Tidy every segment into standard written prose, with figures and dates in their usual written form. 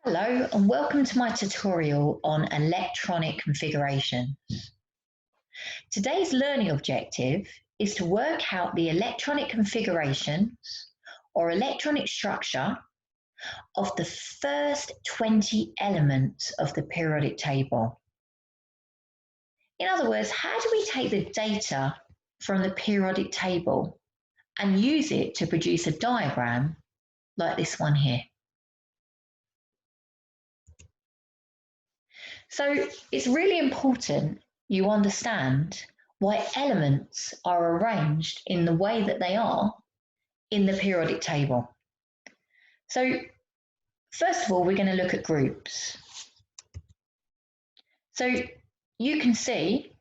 Hello and welcome to my tutorial on electronic configurations. Today's learning objective is to work out the electronic configurations or electronic structure of the first 20 elements of the periodic table. In other words, how do we take the data from the periodic table and use it to produce a diagram like this one here? So it's really important you understand why elements are arranged in the way that they are in the periodic table. So first of all, we're going to look at groups. So you can see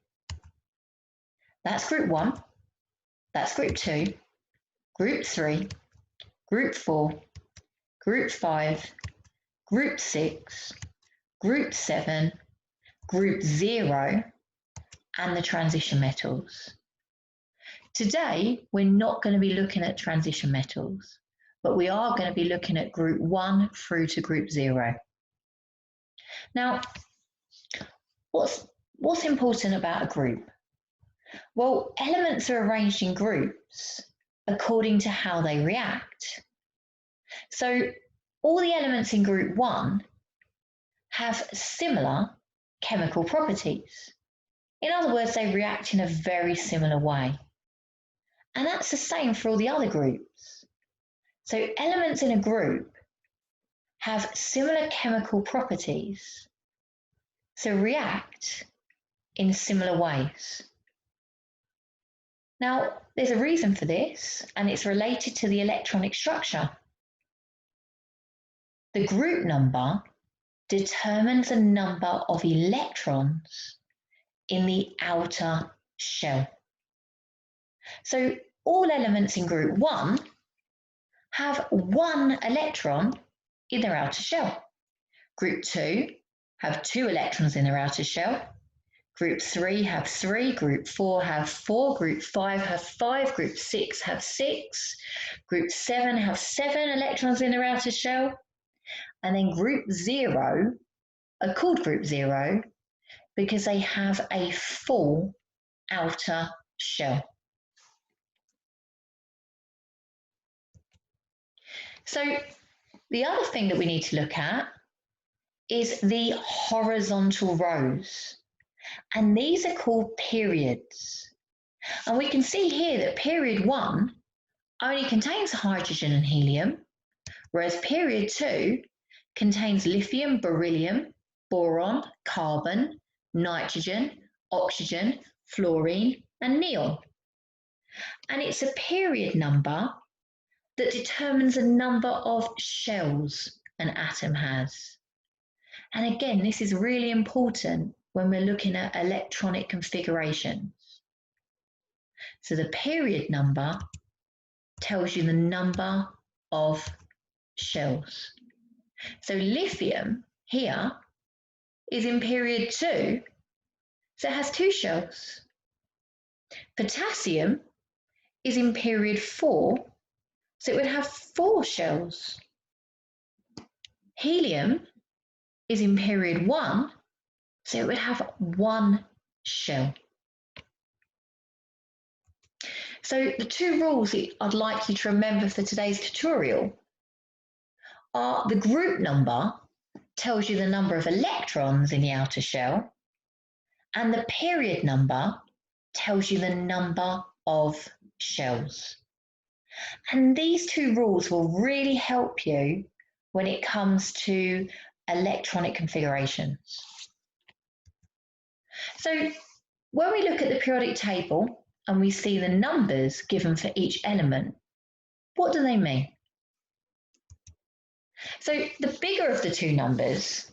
that's group 1, that's group 2, group 3, group 4, group 5, group 6, group 7, group 0, and the transition metals. Today, we're not going to be looking at transition metals, but we are going to be looking at group 1 through to group 0. Now, what's important about a group? Well, elements are arranged in groups according to how they react. So all the elements in group 1 have similar chemical properties. In other words, they react in a very similar way. And that's the same for all the other groups. So elements in a group have similar chemical properties, so react in similar ways. Now, there's a reason for this, and it's related to the electronic structure. The group number determines the number of electrons in the outer shell. So all elements in group 1 have 1 electron in their outer shell. Group 2 have 2 electrons in their outer shell. Group 3 have 3, group 4 have 4, group 5 have 5, group 6 have 6, group 7 have 7 electrons in their outer shell. And then group 0 are called group 0 because they have a full outer shell. So the other thing that we need to look at is the horizontal rows. And these are called periods. And we can see here that period 1 only contains hydrogen and helium, whereas period 2 contains lithium, beryllium, boron, carbon, nitrogen, oxygen, fluorine, and neon. And it's a period number that determines the number of shells an atom has. And again, this is really important when we're looking at electronic configurations. So the period number tells you the number of shells. So lithium here is in period 2, so it has 2 shells. Potassium is in period 4, so it would have 4 shells. Helium is in period 1, so it would have 1 shell. So the 2 rules that I'd like you to remember for today's tutorial are the group number tells you the number of electrons in the outer shell, and the period number tells you the number of shells. And these 2 rules will really help you when it comes to electronic configurations. So when we look at the periodic table and we see the numbers given for each element, what do they mean? So the bigger of the 2 numbers,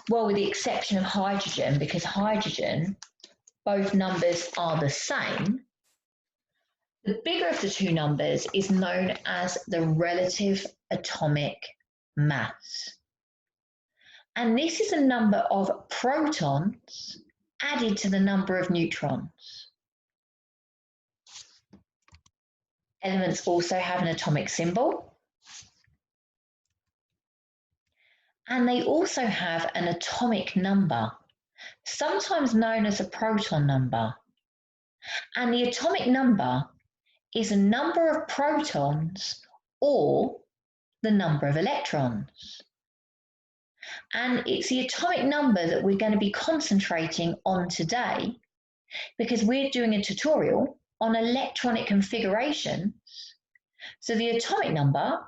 well, with the exception of hydrogen, because hydrogen, both numbers are the same, the bigger of the 2 numbers is known as the relative atomic mass. And this is the number of protons added to the number of neutrons. Elements also have an atomic symbol. and they also have an atomic number, sometimes known as a proton number. And the atomic number is a number of protons or the number of electrons. And it's the atomic number that we're going to be concentrating on today because we're doing a tutorial on electronic configurations. So the atomic number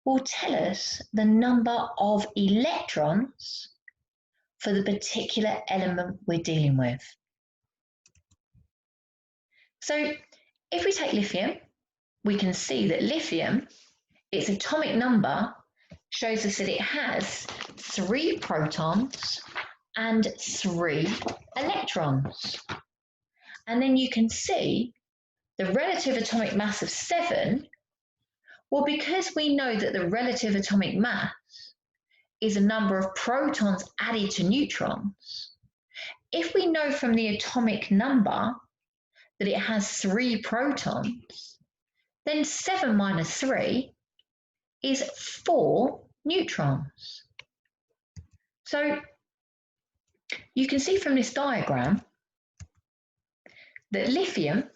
will tell us the number of electrons for the particular element we're dealing with. So if we take lithium, we can see that lithium, its atomic number shows us that it has 3 protons and 3 electrons. And then you can see the relative atomic mass of 7. Well, because we know that the relative atomic mass is a number of protons added to neutrons, if we know from the atomic number that it has 3 protons, then 7 minus 3 is 4 neutrons. So you can see from this diagram that lithium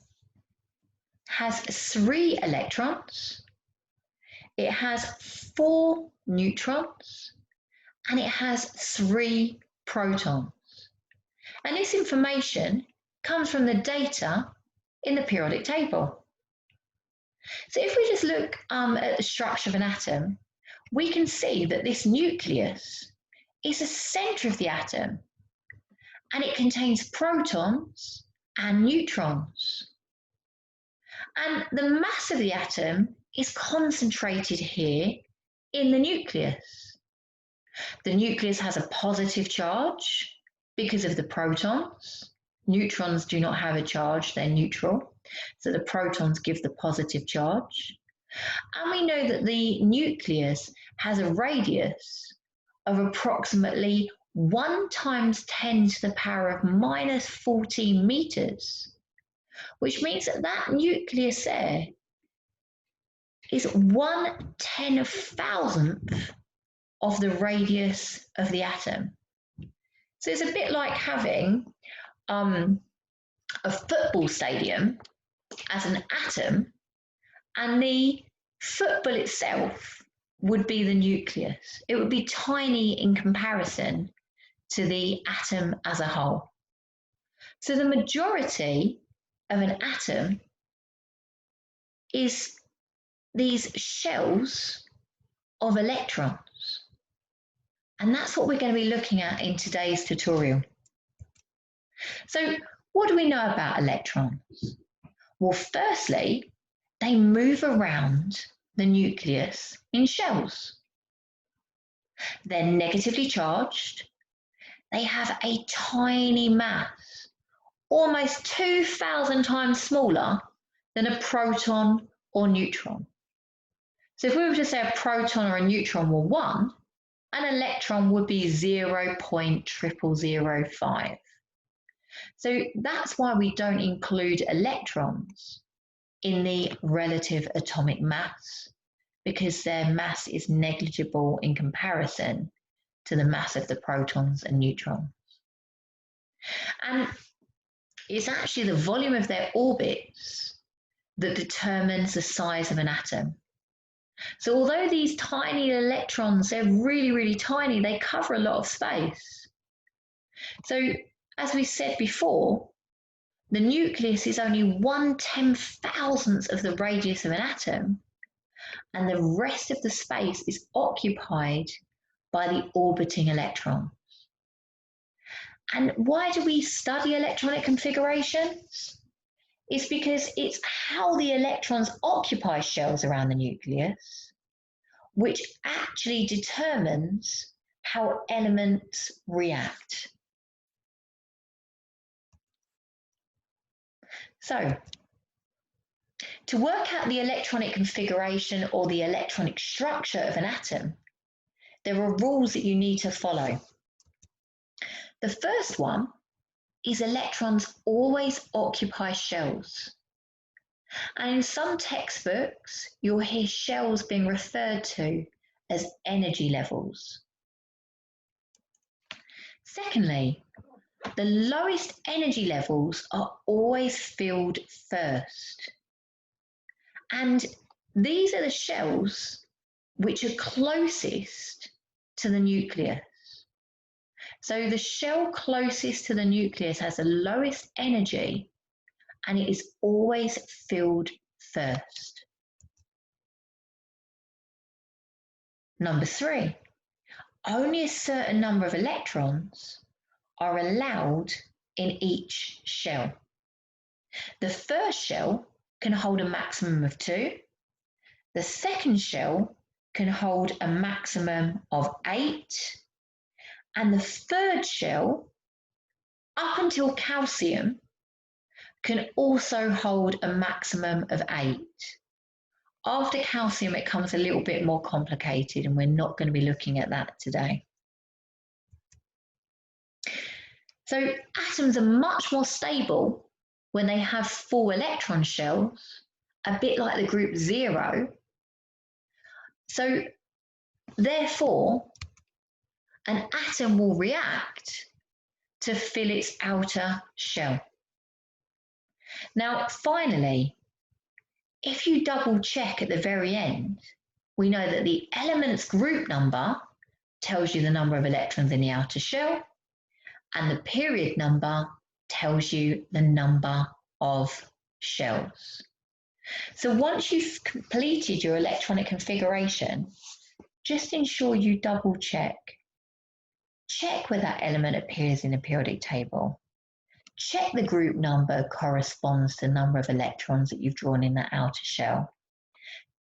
has 3 electrons, it has 4 neutrons, and it has 3 protons. And this information comes from the data in the periodic table. So if we just look at the structure of an atom, we can see that this nucleus is the centre of the atom, and it contains protons and neutrons. And the mass of the atom is concentrated here in the nucleus. The nucleus has a positive charge because of the protons. Neutrons do not have a charge, they're neutral. So the protons give the positive charge. And we know that the nucleus has a radius of approximately 1 times 10 to the power of minus 14 meters, which means that that nucleus there is 1/10,000th of the radius of the atom. So it's a bit like having a football stadium as an atom, and the football itself would be the nucleus. It would be tiny in comparison to the atom as a whole. So the majority of an atom is these shells of electrons. And that's what we're going to be looking at in today's tutorial. So what do we know about electrons? Well, firstly, they move around the nucleus in shells. They're negatively charged. They have a tiny mass, almost 2,000 times smaller than a proton or neutron. So if we were to say a proton or a neutron were 1, an electron would be 0.0005. So that's why we don't include electrons in the relative atomic mass, because their mass is negligible in comparison to the mass of the protons and neutrons. And it's actually the volume of their orbits that determines the size of an atom. So although these tiny electrons, they're really, really tiny, they cover a lot of space. So as we said before, the nucleus is only 1/10,000th of the radius of an atom, and the rest of the space is occupied by the orbiting electrons. And why do we study electronic configurations? It's because it's how the electrons occupy shells around the nucleus, which actually determines how elements react. So, to work out the electronic configuration or the electronic structure of an atom, there are rules that you need to follow. The first one is electrons always occupy shells. And in some textbooks, you'll hear shells being referred to as energy levels. Secondly, the lowest energy levels are always filled first. And these are the shells which are closest to the nucleus. So the shell closest to the nucleus has the lowest energy and it is always filled first. Number 3, only a certain number of electrons are allowed in each shell. The first shell can hold a maximum of 2. The second shell can hold a maximum of 8. And the third shell, up until calcium, can also hold a maximum of 8. After calcium, it becomes a little bit more complicated, and we're not going to be looking at that today. So atoms are much more stable when they have full electron shells, a bit like the group 0. So therefore, an atom will react to fill its outer shell. Now, finally, if you double check at the very end, we know that the element's group number tells you the number of electrons in the outer shell, and the period number tells you the number of shells. So once you've completed your electronic configuration, just ensure you double check. Check where that element appears in the periodic table. Check the group number corresponds to the number of electrons that you've drawn in that outer shell.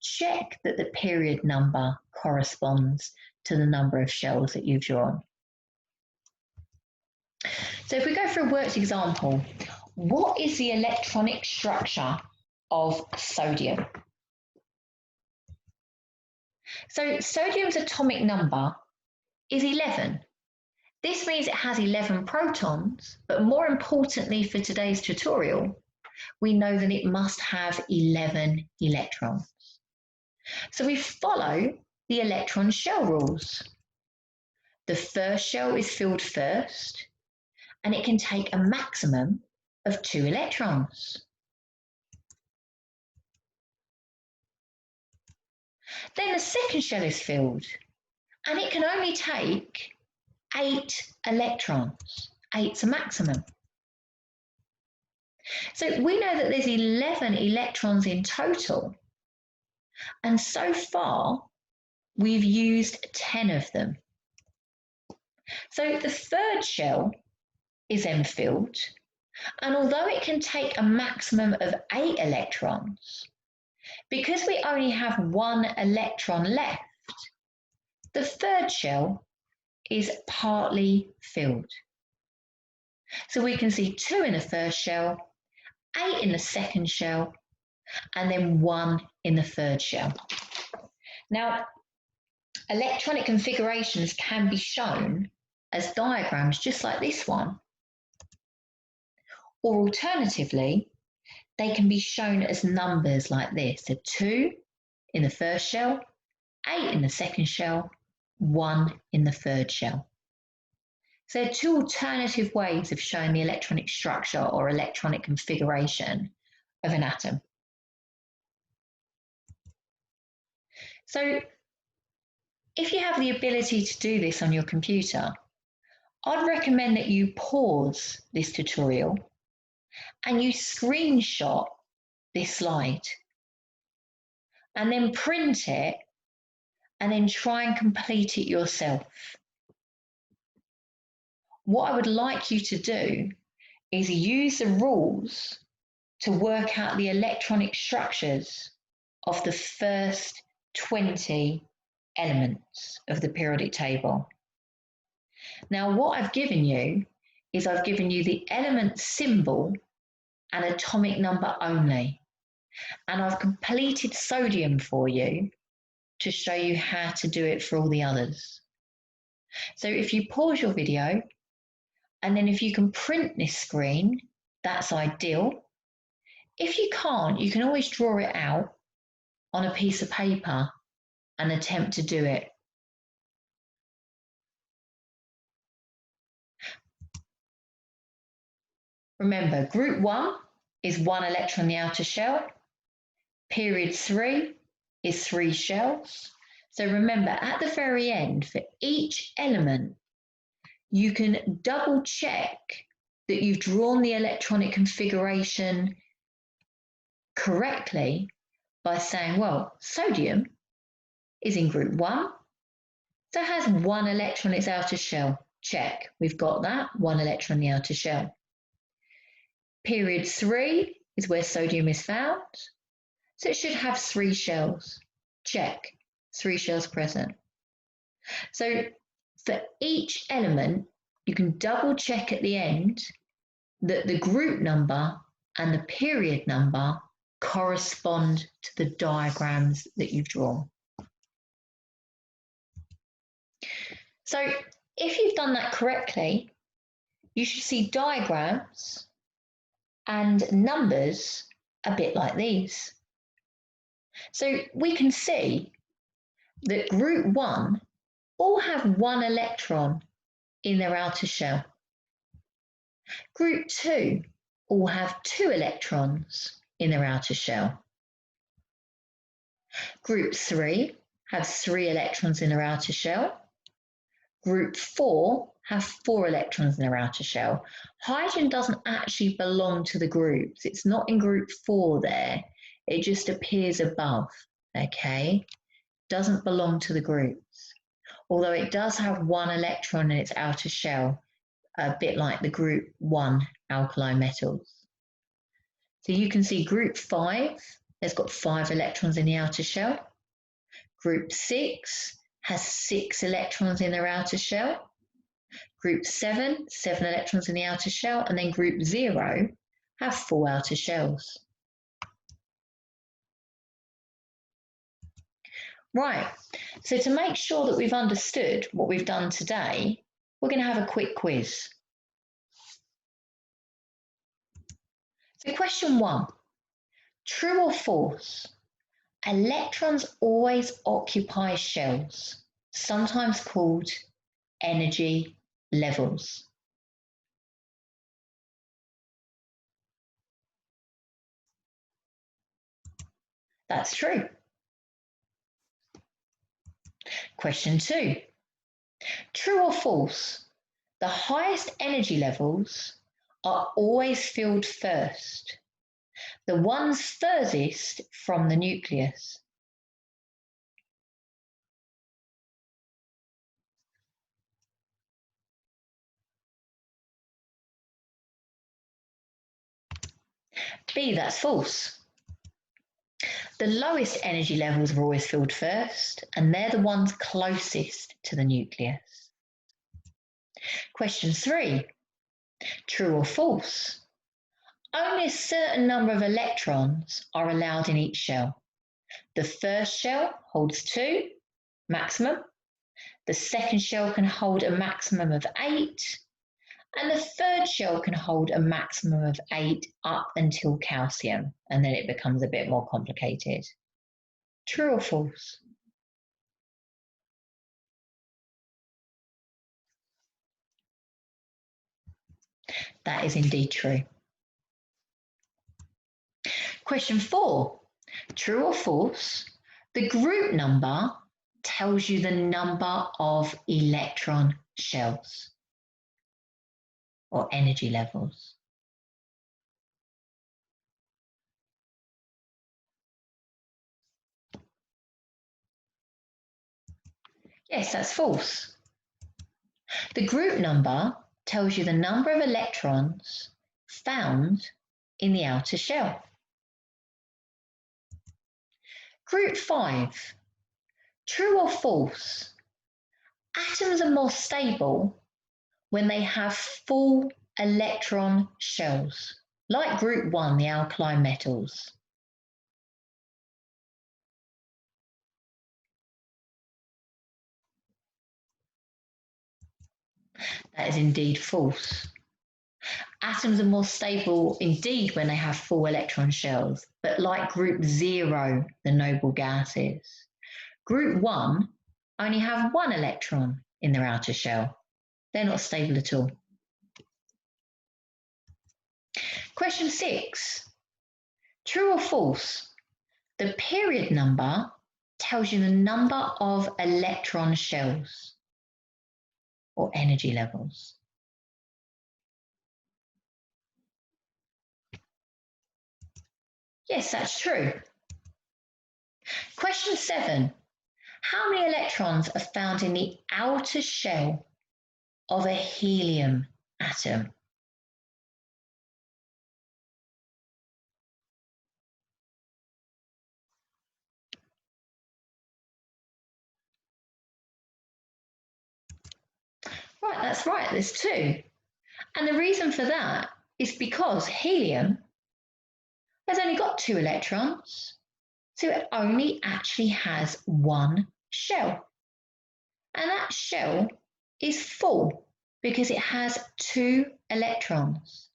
Check that the period number corresponds to the number of shells that you've drawn. So if we go for a worked example, what is the electronic structure of sodium? So sodium's atomic number is 11. This means it has 11 protons, but more importantly for today's tutorial, we know that it must have 11 electrons. So we follow the electron shell rules. The first shell is filled first, and it can take a maximum of 2 electrons. Then the second shell is filled, and it can only take 8 electrons. 8's a maximum. So we know that there's 11 electrons in total, and so far we've used 10 of them. So the third shell is then filled, and although it can take a maximum of 8 electrons, because we only have 1 electron left, the third shell is partly filled. So we can see 2 in the first shell, 8 in the second shell, and then 1 in the third shell. Now, electronic configurations can be shown as diagrams just like this one, or alternatively, they can be shown as numbers like this. So 2 in the first shell, 8 in the second shell, 1 in the third shell. So there are 2 alternative ways of showing the electronic structure or electronic configuration of an atom. So if you have the ability to do this on your computer, I'd recommend that you pause this tutorial and you screenshot this slide and then print it and then try and complete it yourself. What I would like you to do is use the rules to work out the electronic structures of the first 20 elements of the periodic table. Now, what I've given you is I've given you the element symbol and atomic number only. And I've completed sodium for you to show you how to do it for all the others. So if you pause your video, and then if you can print this screen, that's ideal. If you can't, you can always draw it out on a piece of paper and attempt to do it. Remember, group 1 is 1 electron in the outer shell. Period 3 is 3 shells. So remember, at the very end, for each element, you can double check that you've drawn the electronic configuration correctly by saying, well, sodium is in group 1, so it has 1 electron in its outer shell. Check, we've got that, 1 electron in the outer shell. Period 3 is where sodium is found, so it should have 3 shells. Check, 3 shells present. So for each element, you can double check at the end that the group number and the period number correspond to the diagrams that you've drawn. So if you've done that correctly, you should see diagrams and numbers a bit like these. So we can see that group 1 all have 1 electron in their outer shell. Group 2 all have 2 electrons in their outer shell. Group 3 have 3 electrons in their outer shell. Group 4 have 4 electrons in their outer shell. Hydrogen doesn't actually belong to the groups. It's not in group 4 there. It just appears above, okay? Doesn't belong to the groups. Although it does have 1 electron in its outer shell, a bit like the group 1 alkali metals. So you can see group 5 has got 5 electrons in the outer shell. Group 6 has 6 electrons in their outer shell. Group 7, 7 electrons in the outer shell, and then group 0 have 4 outer shells. Right, so to make sure that we've understood what we've done today, we're going to have a quick quiz. So question 1, true or false? Electrons always occupy shells, sometimes called energy levels. That's true. Question 2, true or false? The highest energy levels are always filled first, the ones furthest from the nucleus. B, that's false. The lowest energy levels are always filled first, and they're the ones closest to the nucleus. Question 3, true or false? Only a certain number of electrons are allowed in each shell. The first shell holds 2, maximum. The second shell can hold a maximum of 8. And the third shell can hold a maximum of 8 up until calcium, and then it becomes a bit more complicated. True or false? That is indeed true. Question 4, true or false? The group number tells you the number of electron shells or energy levels. Yes, that's false. The group number tells you the number of electrons found in the outer shell. Group 5, true or false? Atoms are more stable when they have full electron shells, like group 1, the alkali metals. That is indeed false. Atoms are more stable indeed when they have full electron shells, but like group 0, the noble gases. Group 1 only have 1 electron in their outer shell. They're not stable at all. Question 6. True or false? The period number tells you the number of electron shells or energy levels. Yes, that's true. Question 7. How many electrons are found in the outer shell of a helium atom? Right, that's right, there's 2. And the reason for that is because helium has only got 2 electrons, so it only actually has 1 shell. And that shell is full because it has 2 electrons.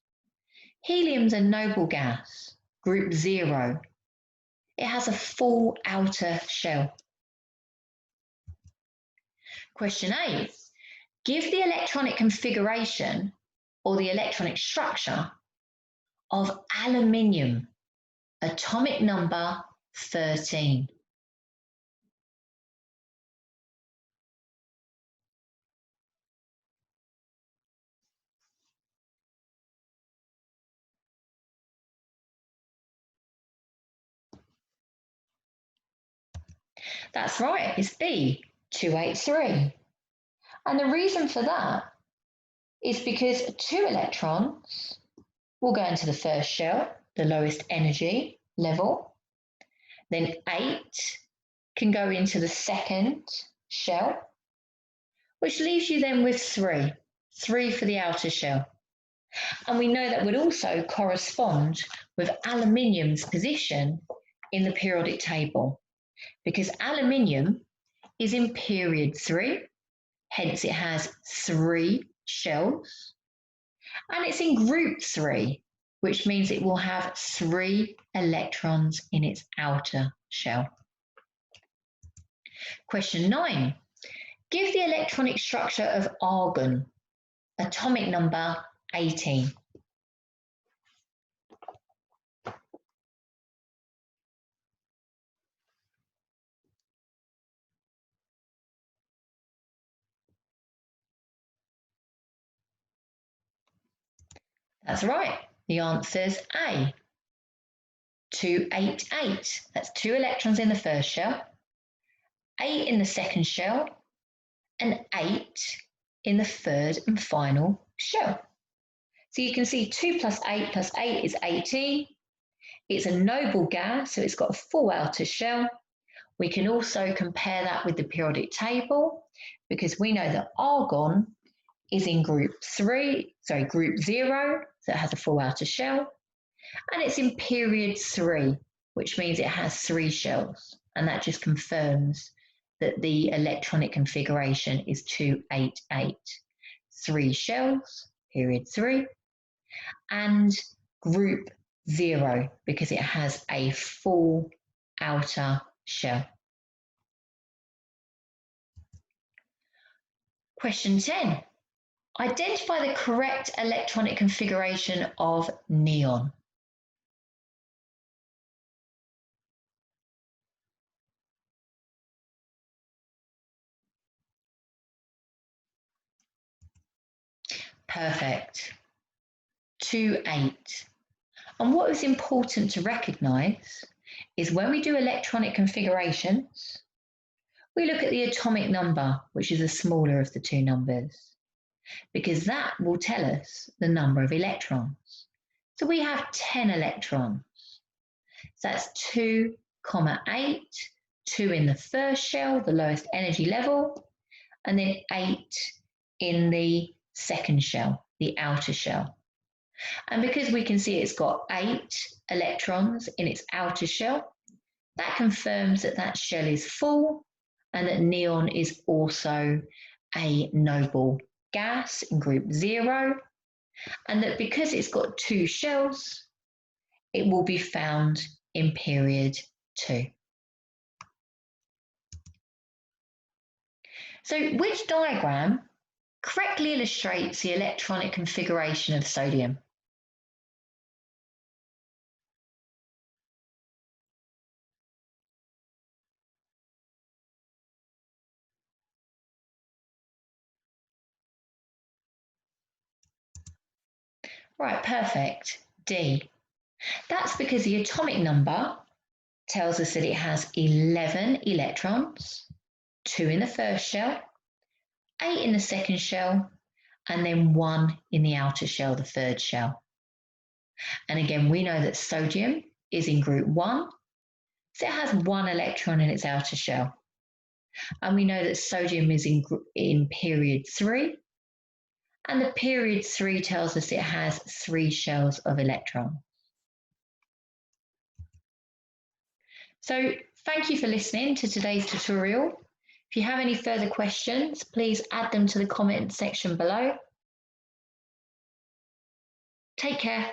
Helium's a noble gas, group 0. It has a full outer shell. Question 8. Give the electronic configuration or the electronic structure of aluminium, atomic number 13. That's right, it's B, 283. And the reason for that is because 2 electrons will go into the first shell, the lowest energy level. Then 8 can go into the second shell, which leaves you then with 3 for the outer shell. And we know that would also correspond with aluminium's position in the periodic table, because aluminium is in period 3, hence it has 3 shells, and it's in group 3, which means it will have 3 electrons in its outer shell. Question 9. Give the electronic structure of argon, atomic number 18. That's right, the answer's A, 288. That's 2 electrons in the first shell, 8 in the second shell, and 8 in the third and final shell. So you can see 2 plus 8 plus 8 is 18. It's a noble gas, so it's got a full outer shell. We can also compare that with the periodic table because we know that argon is in group 0, so it has a full outer shell, and it's in period 3, which means it has 3 shells, and that just confirms that the electronic configuration is 288. 3 shells, period 3, and group 0 because it has a full outer shell. Question 10. Identify the correct electronic configuration of neon. Perfect. 2,8. And what is important to recognise is when we do electronic configurations, we look at the atomic number, which is the smaller of the 2 numbers, because that will tell us the number of electrons. So we have 10 electrons. So that's 2, 8, 2 in the first shell, the lowest energy level, and then 8 in the second shell, the outer shell. And because we can see it's got 8 electrons in its outer shell, that confirms that that shell is full and that neon is also a noble gas in group 0, and that because it's got 2 shells, it will be found in period 2. So which diagram correctly illustrates the electronic configuration of sodium? Right, perfect. D. That's because the atomic number tells us that it has 11 electrons, 2 in the first shell, 8 in the second shell, and then 1 in the outer shell, the third shell. And again, we know that sodium is in group 1, so it has 1 electron in its outer shell. And we know that sodium is in period 3, and the period 3 tells us it has 3 shells of electrons. So thank you for listening to today's tutorial. If you have any further questions, please add them to the comment section below. Take care.